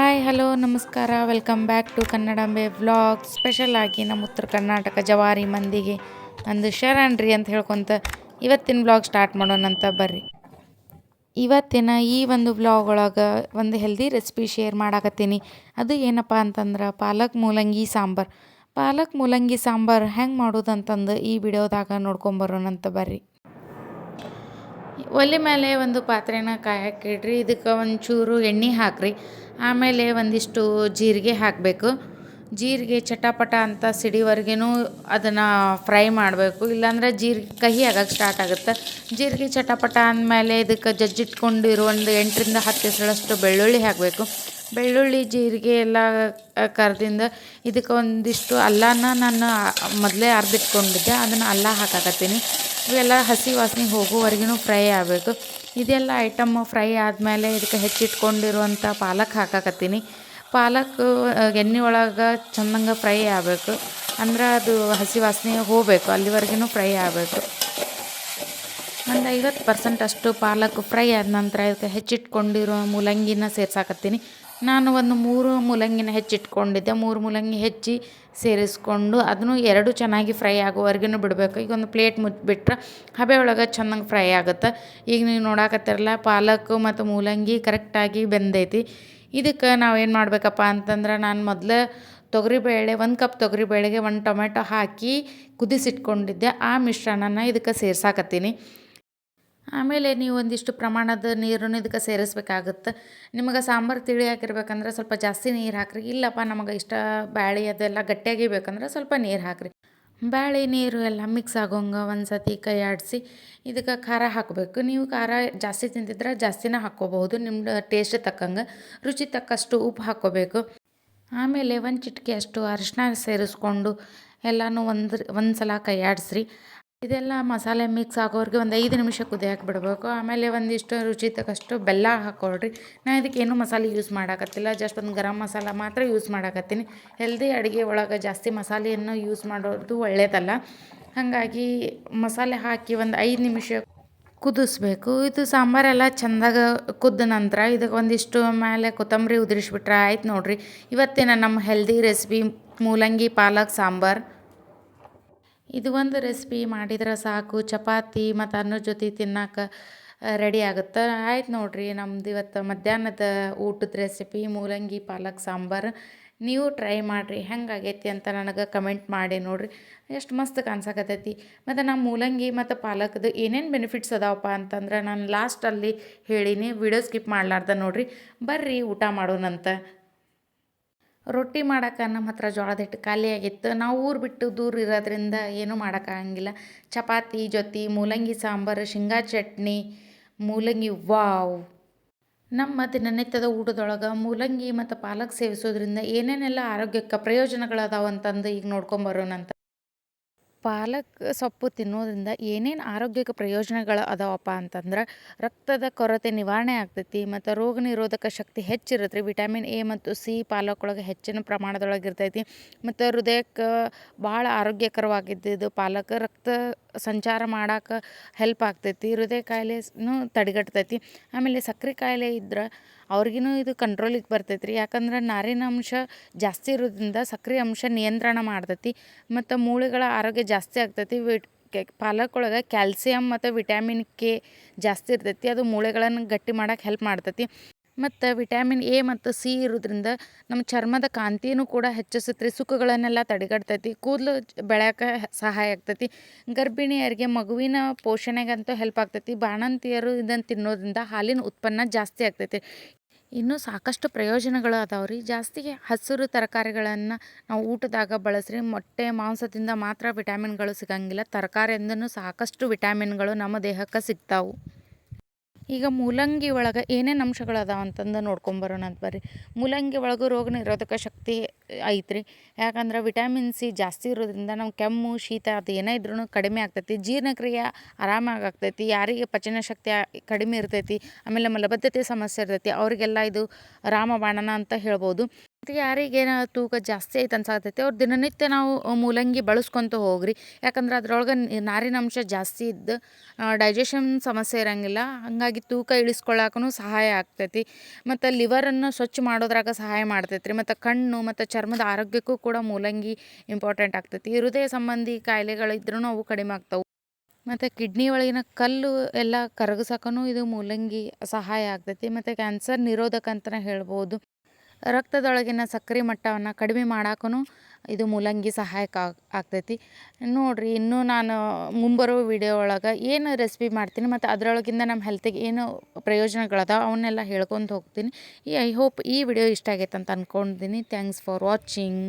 Hi hello ನಮಸ್ಕಾರ welcome back to Kannadambe vlog. Special ಆಗಿ ನಮ್ಮ ಉತ್ತರ ಕರ್ನಾಟಕ ಜವಾರಿ ಮಂದಿಗೆ ಒಂದು ಶರಣ್ರಿ ಅಂತ ಹೇಳ್ಕೊತ ಇವತ್ತಿನ ವ್ಲಾಗ್ ಸ್ಟಾರ್ಟ್ ಮಾಡೋಣಂತ ಬರ್ರಿ. ಇವತ್ತಿನ ಈ ಒಂದು ವ್ಲಾಗ್ ಒಳಗೆ ಒಂದು ಹೆಲ್ದಿ ರೆಸಿಪಿ ಶೇರ್ ಮಾಡಾಕತ್ತೀನಿ. ಅದು ಏನಪ್ಪ ಅಂತಂದ್ರೆ ಪಾಲಕ್ ಮೂಲಂಗಿ ಸಾಂಬಾರು. ಪಾಲಕ್ ಮೂಲಂಗಿ ಸಾಂಬಾರು ಹೆಂಗೆ ಮಾಡೋದಂತಂದು ಈ ವಿಡಿಯೋದಾಗ ನೋಡ್ಕೊಂಬರೋಣಂತ ಬರ್ರಿ. ಒಲೆ ಮೇಲೆ ಒಂದು ಪಾತ್ರೆನ ಕಾಯಕ್ಕೆ ಇಡ್ರಿ. ಇದಕ್ಕೆ ಒಂಚೂರು ಎಣ್ಣೆ ಹಾಕ್ರಿ. ಆಮೇಲೆ ಒಂದಿಷ್ಟು ಜೀರಿಗೆ ಹಾಕಬೇಕು. ಜೀರಿಗೆ ಚಟಪಟ ಅಂತ ಸಿಡಿವರೆಗೂ ಅದನ್ನು ಫ್ರೈ ಮಾಡಬೇಕು, ಇಲ್ಲಾಂದ್ರೆ ಜೀರಿಗೆ ಕಹಿ ಆಗಕ್ಕೆ ಸ್ಟಾರ್ಟ್ ಆಗುತ್ತೆ. ಜೀರಿಗೆ ಚಟಪಟ ಅಂದಮೇಲೆ ಇದಕ್ಕೆ ಜಜ್ಜಿಟ್ಕೊಂಡಿರೋ ಒಂದು 8ರಿಂದ 10 ಹೆಸರಷ್ಟು ಬೆಳ್ಳುಳ್ಳಿ ಹಾಕಬೇಕು. ಬೆಳ್ಳುಳ್ಳಿ ಜೀರಿಗೆ ಎಲ್ಲ ಕರ್ದಿಂದ ಇದಕ್ಕೆ ಒಂದಿಷ್ಟು ಅಲ್ಲನ ನಾನು ಮೊದಲೇ ಅರ್ದಿಟ್ಕೊಂಡಿದ್ದೆ, ಅದನ್ನು ಅಲ್ಲ ಹಾಕಾಕತ್ತೀನಿ. ಇವೆಲ್ಲ ಹಸಿ ವಾಸನೆ ಹೋಗೋವರೆಗೂ ಫ್ರೈ ಆಗಬೇಕು. ಇದೆಲ್ಲ ಐಟಮ್ ಫ್ರೈ ಆದಮೇಲೆ ಇದಕ್ಕೆ ಹೆಚ್ಚಿಟ್ಕೊಂಡಿರುವಂಥ ಪಾಲಕ್ ಹಾಕಾಕತ್ತೀನಿ. ಪಾಲಕ್ ಎಣ್ಣೆ ಒಳಗೆ ಚೆನ್ನಾಗಿ ಫ್ರೈ ಆಗಬೇಕು, ಅಂದ್ರೆ ಅದು ಹಸಿ ವಾಸನೆ ಹೋಗಬೇಕು, ಅಲ್ಲಿವರೆಗೂ ಫ್ರೈ ಆಗಬೇಕು. ಒಂದು 50% ಅಷ್ಟು ಪಾಲಕ್ ಫ್ರೈ ಆದ ನಂತರ ಇದಕ್ಕೆ ಹೆಚ್ಚಿಟ್ಕೊಂಡಿರೋ ಮೂಲಂಗಿನ ಸೇರ್ಸಾಕತ್ತೀನಿ. ನಾನು ಒಂದು 3 ಮೂಲಂಗಿನ ಹೆಚ್ಚಿಟ್ಕೊಂಡಿದ್ದೆ. 3 ಮೂಲಂಗಿ ಹೆಚ್ಚಿ ಸೇರಿಸ್ಕೊಂಡು ಅದನ್ನು 2 ಚೆನ್ನಾಗಿ ಫ್ರೈ ಆಗೋವರೆಗೂ ಬಿಡಬೇಕು. ಈಗ ಒಂದು ಪ್ಲೇಟ್ ಮುಚ್ಚಿಬಿಟ್ರೆ ಹಬೆ ಒಳಗೆ ಚೆನ್ನಾಗಿ ಫ್ರೈ ಆಗುತ್ತೆ. ಈಗ ನೀವು ನೋಡಾಕತ್ತಿರಲ್ಲ, ಪಾಲಕ್ ಮತ್ತು ಮೂಲಂಗಿ ಕರೆಕ್ಟಾಗಿ ಬೆಂದೈತಿ. ಇದಕ್ಕೆ ನಾವೇನು ಮಾಡಬೇಕಪ್ಪ ಅಂತಂದ್ರೆ, ನಾನು ಮೊದಲು ತೊಗರಿಬೇಳೆ 1 ಕಪ್ ತೊಗರಿಬೇಳೆಗೆ 1 ಟೊಮೆಟೊ ಹಾಕಿ ಕುದಿಸಿಟ್ಕೊಂಡಿದ್ದೆ. ಆ ಮಿಶ್ರಣನ ಇದಕ್ಕೆ ಸೇರ್ಸಾಕತ್ತೀನಿ. ಆಮೇಲೆ ನೀವು ಒಂದಿಷ್ಟು ಪ್ರಮಾಣದ ನೀರನ್ನು ಇದಕ್ಕೆ ಸೇರಿಸ್ಬೇಕಾಗುತ್ತೆ. ನಿಮಗೆ ಸಾಂಬಾರು ತಿಳಿ ಹಾಕಿರ್ಬೇಕಂದ್ರೆ ಸ್ವಲ್ಪ ಜಾಸ್ತಿ ನೀರು ಹಾಕಿರಿ. ಇಲ್ಲಪ್ಪ ನಮಗೆ ಇಷ್ಟ ಬ್ಯಾಳೆ ಅದೆಲ್ಲ ಗಟ್ಟಿಯಾಗಿ ಬೇಕಂದ್ರೆ ಸ್ವಲ್ಪ ನೀರು ಹಾಕಿರಿ. ಬ್ಯಾಳೆ ನೀರು ಎಲ್ಲ ಮಿಕ್ಸ್ ಆಗೋಂಗೆ ಒಂದು ಸತಿ ಕೈ ಆಡಿಸಿ ಇದಕ್ಕೆ ಖಾರ ಹಾಕಬೇಕು. ನೀವು ಖಾರ ಜಾಸ್ತಿ ತಿಂತಿದ್ರೆ ಜಾಸ್ತಿನೇ ಹಾಕ್ಕೋಬಹುದು, ನಿಮ್ದು ಟೇಸ್ಟ್ ತಕ್ಕಂಗೆ. ರುಚಿ ತಕ್ಕಷ್ಟು ಉಪ್ಪು ಹಾಕ್ಕೋಬೇಕು. ಆಮೇಲೆ ಒಂದು ಚಿಟಿಕೆ ಅಷ್ಟು ಅರಿಶಿನ ಸೇರಿಸ್ಕೊಂಡು ಎಲ್ಲನೂ ಒಂದು ಸಲ ಕೈ ಆಡಿಸ್ರಿ. ಇದೆಲ್ಲ ಮಸಾಲೆ ಮಿಕ್ಸ್ ಆಗೋರಿಗೆ ಒಂದು 5 ನಿಮಿಷ ಕುದಿಯಕ್ಕೆ ಬಿಡಬೇಕು. ಆಮೇಲೆ ಒಂದಿಷ್ಟು ರುಚಿ ತಕ್ಕಷ್ಟು ಬೆಲ್ಲ ಹಾಕ್ಕೊಳ್ರಿ. ನಾನು ಇದಕ್ಕೆ ಏನೂ ಮಸಾಲೆ ಯೂಸ್ ಮಾಡಾಕತ್ತಿಲ್ಲ, ಜಸ್ಟ್ ಒಂದು ಗರಂ ಮಸಾಲ ಮಾತ್ರ ಯೂಸ್ ಮಾಡಾಕತ್ತೀನಿ. ಹೆಲ್ದಿ ಅಡುಗೆ ಒಳಗೆ ಜಾಸ್ತಿ ಮಸಾಲೆಯನ್ನು ಯೂಸ್ ಮಾಡೋದು ಒಳ್ಳೆಯದಲ್ಲ. ಹಾಗಾಗಿ ಮಸಾಲೆ ಹಾಕಿ ಒಂದು 5 ನಿಮಿಷ ಕುದಿಸ್ಬೇಕು. ಇದು ಸಾಂಬಾರೆಲ್ಲ ಚೆಂದಾಗ ಕುದ್ದ ನಂತರ ಇದಕ್ಕೆ ಒಂದಿಷ್ಟು ಮೇಲೆ ಕೊತ್ತಂಬರಿ ಉದುರಿಸ್ಬಿಟ್ರೆ ಆಯ್ತು ನೋಡಿರಿ. ಇವತ್ತಿನ ನಮ್ಮ ಹೆಲ್ದಿ ರೆಸಿಪಿ ಮೂಲಂಗಿ ಪಾಲಕ್ ಸಾಂಬಾರು. ಇದು ಒಂದು ರೆಸಿಪಿ ಮಾಡಿದ್ರೆ ಸಾಕು, ಚಪಾತಿ ಮತ್ತು ಅನ್ನದ ಜೊತೆ ತಿನ್ನೋಕೆ ರೆಡಿ ಆಗುತ್ತೆ. ಆಯ್ತು ನೋಡಿರಿ, ನಮ್ದು ಇವತ್ತು ಮಧ್ಯಾಹ್ನದ ಊಟದ ರೆಸಿಪಿ ಮೂಲಂಗಿ ಪಾಲಕ್ ಸಾಂಬಾರು. ನೀವು ಟ್ರೈ ಮಾಡಿರಿ, ಹೆಂಗಾಗೈತಿ ಅಂತ ನನಗೆ ಕಮೆಂಟ್ ಮಾಡಿ ನೋಡಿರಿ. ಎಷ್ಟು ಮಸ್ತ್ ಕಾಣಿಸಕತ್ತೈತಿ. ಮತ್ತು ನಮ್ಮ ಮೂಲಂಗಿ ಮತ್ತು ಪಾಲಕ್ದು ಏನೇನು ಬೆನಿಫಿಟ್ಸ್ ಅದಾವಪ್ಪ ಅಂತಂದ್ರೆ ನಾನು ಲಾಸ್ಟಲ್ಲಿ ಹೇಳೀನಿ. ವಿಡಿಯೋ ಸ್ಕಿಪ್ ಮಾಡಲಾರ್ದ ನೋಡಿರಿ. ಬರ್ರಿ ಊಟ ಮಾಡೋಣಂತ. ರೊಟ್ಟಿ ಮಾಡೋಕೆ ನಮ್ಮ ಹತ್ರ ಜೋಳದ ಹಿಟ್ಟು ಖಾಲಿಯಾಗಿತ್ತು. ನಾವು ಊರು ಬಿಟ್ಟು ದೂರ ಇರೋದ್ರಿಂದ ಏನೂ ಮಾಡೋಕ್ಕಾಗಂಗಿಲ್ಲ. ಚಪಾತಿ ಜೊತೆ ಮೂಲಂಗಿ ಸಾಂಬಾರು, ಶೇಂಗಾ ಚಟ್ನಿ, ಮೂಲಂಗಿ ವಾವ್. ನಮ್ಮ ದಿನನಿತ್ಯದ ಊಟದೊಳಗೆ ಮೂಲಂಗಿ ಮತ್ತು ಪಾಲಕ್ ಸೇವಿಸೋದ್ರಿಂದ ಏನೇನೆಲ್ಲ ಆರೋಗ್ಯಕ್ಕೆ ಪ್ರಯೋಜನಗಳದಾವಂತಂದು ಈಗ ನೋಡ್ಕೊಂಬರೋಣಂತ. ಪಾಲಕ್ ಸೊಪ್ಪು ತಿನ್ನೋದ್ರಿಂದ ಏನೇನು ಆರೋಗ್ಯಕ್ಕೆ ಪ್ರಯೋಜನಗಳು ಅದಾವಪ್ಪ ಅಂತಂದ್ರೆ, ರಕ್ತದ ಕೊರತೆ ನಿವಾರಣೆ ಆಗ್ತೈತಿ, ಮತ್ತು ರೋಗ ನಿರೋಧಕ ಶಕ್ತಿ ಹೆಚ್ಚಿರುತ್ತೆ. ವಿಟಮಿನ್ ಎ ಮತ್ತು ಸಿ ಪಾಲಕ್ ಒಳಗೆ ಹೆಚ್ಚಿನ ಪ್ರಮಾಣದೊಳಗೆ ಇರ್ತೈತಿ. ಮತ್ತು ಹೃದಯಕ್ಕೆ ಭಾಳ ಆರೋಗ್ಯಕರವಾಗಿದ್ದು ಪಾಲಕ್. ರಕ್ತ ಸಂಚಾರ ಮಾಡೋಕೆ ಹೆಲ್ಪ್ ಆಗ್ತೈತಿ, ಹೃದಯ ಕಾಯಿಲೆನೂ ತಡೆಗಟ್ತೈತಿ. ಆಮೇಲೆ ಸಕ್ಕರೆ ಕಾಯಿಲೆ ಇದ್ರೆ ಅವ್ರಿಗೂ ಇದು ಕಂಟ್ರೋಲಿಗೆ ಬರ್ತೈತಿ ರೀ. ಯಾಕಂದ್ರೆ ನಾರಿನಾಂಶ ಜಾಸ್ತಿ ಇರೋದ್ರಿಂದ ಸಕ್ಕರೆ ಅಂಶ ನಿಯಂತ್ರಣ ಮಾಡ್ತೈತಿ, ಮತ್ತು ಮೂಳೆಗಳ ಆರೋಗ್ಯ ಜಾಸ್ತಿ ಆಗ್ತೈತಿ. ಪಾಲಕ್ ಒಳಗೆ ಕ್ಯಾಲ್ಸಿಯಂ ಮತ್ತು ವಿಟಮಿನ್ ಕೆ ಜಾಸ್ತಿ ಇರ್ತೈತಿ. ಅದು ಮೂಳೆಗಳನ್ನು ಗಟ್ಟಿ ಮಾಡೋಕೆ ಹೆಲ್ಪ್ ಮಾಡ್ತೈತಿ. ಮತ್ತು ವಿಟಮಿನ್ ಎ ಮತ್ತು ಸಿ ಇರೋದ್ರಿಂದ ನಮ್ಮ ಚರ್ಮದ ಕಾಂತಿನೂ ಕೂಡ ಹೆಚ್ಚಿಸುತ್ತೆ. ಸುಕ್ಕುಗಳನ್ನೆಲ್ಲ ತಡೆಗಟ್ತೈತಿ, ಕೂದಲು ಬೆಳೆಯೋಕೆ ಸಹಾಯ ಆಗ್ತೈತಿ. ಗರ್ಭಿಣಿಯರಿಗೆ ಮಗುವಿನ ಪೋಷಣೆಗಂತೂ ಹೆಲ್ಪ್ ಆಗ್ತೈತಿ. ಬಾಣಂತಿಯರು ಇದನ್ನು ತಿನ್ನೋದ್ರಿಂದ ಹಾಲಿನ ಉತ್ಪನ್ನ ಜಾಸ್ತಿ ಆಗ್ತೈತಿ. ಇನ್ನೂ ಸಾಕಷ್ಟು ಪ್ರಯೋಜನಗಳು ಅದಾವೆ ರೀ. ಜಾಸ್ತಿಗೆ ಹಸಿರು ತರಕಾರಿಗಳನ್ನು ನಾವು ಊಟದಾಗ ಬಳಸ್ರಿ. ಮೊಟ್ಟೆ ಮಾಂಸದಿಂದ ಮಾತ್ರ ವಿಟಮಿನ್ಗಳು ಸಿಗಂಗಿಲ್ಲ, ತರಕಾರಿಯಿಂದನೂ ಸಾಕಷ್ಟು ವಿಟಮಿನ್ಗಳು ನಮ್ಮ ದೇಹಕ್ಕೆ ಸಿಗ್ತಾವೆ. ಈಗ ಮೂಲಂಗಿ ಒಳಗೆ ಏನೇನು ಅಂಶಗಳು ಅದಾವೆ ಅಂತಂದು ನೋಡ್ಕೊಂಬರೋಣ ಅಂತ ಬರ್ರಿ. ಮೂಲಂಗಿ ಒಳಗೂ ರೋಗ ನಿರೋಧಕ ಶಕ್ತಿ ಐತ್ರಿ. ಯಾಕಂದ್ರೆ ವಿಟಮಿನ್ ಸಿ ಜಾಸ್ತಿ ಇರೋದ್ರಿಂದ ನಾವು ಕೆಮ್ಮು ಶೀತ ಅದು ಏನೇ ಇದ್ರೂ ಕಡಿಮೆ ಆಗ್ತೈತಿ. ಜೀರ್ಣಕ್ರಿಯೆ ಆರಾಮಾಗಿ ಆಗ್ತೈತಿ. ಯಾರಿಗೆ ಪಚನ ಶಕ್ತಿ ಕಡಿಮೆ ಇರ್ತೈತಿ, ಆಮೇಲೆ ಮಲಬದ್ಧತೆ ಸಮಸ್ಯೆ ಇರ್ತೈತಿ, ಅವರಿಗೆಲ್ಲ ಇದು ರಾಮಬಾಣನ ಅಂತ ಹೇಳ್ಬೋದು. ಮತ್ತು ಯಾರಿಗೆ ತೂಕ ಜಾಸ್ತಿ ಐತೆ ಅನ್ಸಾತೈತಿ ಅವ್ರು ದಿನನಿತ್ಯ ನಾವು ಮೂಲಂಗಿ ಬಳಸ್ಕೊತ ಹೋಗ್ರಿ. ಯಾಕಂದ್ರೆ ಅದ್ರೊಳಗೆ ನಾರಿನಂಶ ಜಾಸ್ತಿ ಇದ್ದು ಡೈಜೆಷನ್ ಸಮಸ್ಯೆ ಇರೋಂಗಿಲ್ಲ. ಹಾಗಾಗಿ ತೂಕ ಇಳಿಸ್ಕೊಳ್ಳೋಕ್ಕೂ ಸಹಾಯ ಆಗ್ತೈತಿ. ಮತ್ತು ಲಿವರನ್ನು ಸ್ವಚ್ಛ ಮಾಡೋದ್ರಾಗ ಸಹಾಯ ಮಾಡ್ತೈತಿ ರೀ. ಮತ್ತು ಕಣ್ಣು ಮತ್ತು ಚರ್ಮದ ಆರೋಗ್ಯಕ್ಕೂ ಕೂಡ ಮೂಲಂಗಿ ಇಂಪಾರ್ಟೆಂಟ್ ಆಗ್ತೈತಿ. ಹೃದಯ ಸಂಬಂಧಿ ಕಾಯಿಲೆಗಳಿದ್ರೂ ಅವು ಕಡಿಮೆ ಆಗ್ತಾವೆ. ಮತ್ತು ಕಿಡ್ನಿ ಒಳಗಿನ ಕಲ್ಲು ಎಲ್ಲ ಕರಗಿಸೋಕ್ಕೂ ಇದು ಮೂಲಂಗಿ ಸಹಾಯ ಆಗ್ತೈತಿ. ಮತ್ತು ಕ್ಯಾನ್ಸರ್ ನಿರೋಧಕ ಅಂತಲೇ ಹೇಳ್ಬೋದು. ರಕ್ತದೊಳಗಿನ ಸಕ್ಕರೆ ಮಟ್ಟವನ್ನು ಕಡಿಮೆ ಮಾಡೋಕ್ಕೂ ಇದು ಮೂಲಂಗಿ ಸಹಾಯಕ ಆಗ್ತೈತಿ. ನೋಡಿರಿ, ಇನ್ನೂ ನಾನು ಮುಂಬರೋ ವಿಡಿಯೋ ಒಳಗೆ ಏನು ರೆಸಿಪಿ ಮಾಡ್ತೀನಿ ಮತ್ತು ಅದರೊಳಗಿಂದ ನಮ್ಮ ಹೆಲ್ತಿಗೆ ಏನು ಪ್ರಯೋಜನಗಳದಾವ ಅವನ್ನೆಲ್ಲ ಹೇಳ್ಕೊತ ಹೋಗ್ತೀನಿ. ಐ ಹೋಪ್ ಈ ವಿಡಿಯೋ ಇಷ್ಟ ಆಗೈತೆ ಅಂತ ಅಂದ್ಕೊಂಡಿದ್ದೀನಿ. Thanks for watching.